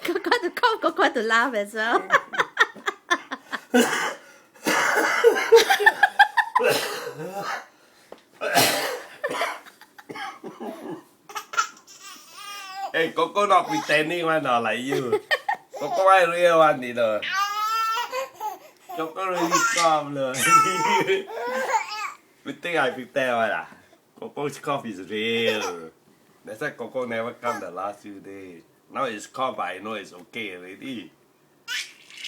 Coco to cough, Coco to laugh as well. Hey, Coco not pretending one or like you. Coco I real one, you know. Coco really calm, look. You think I pretend one ah? Coco's cough is real. That's why Coco never come the last few days. Now it's cough, but I know it's okay already.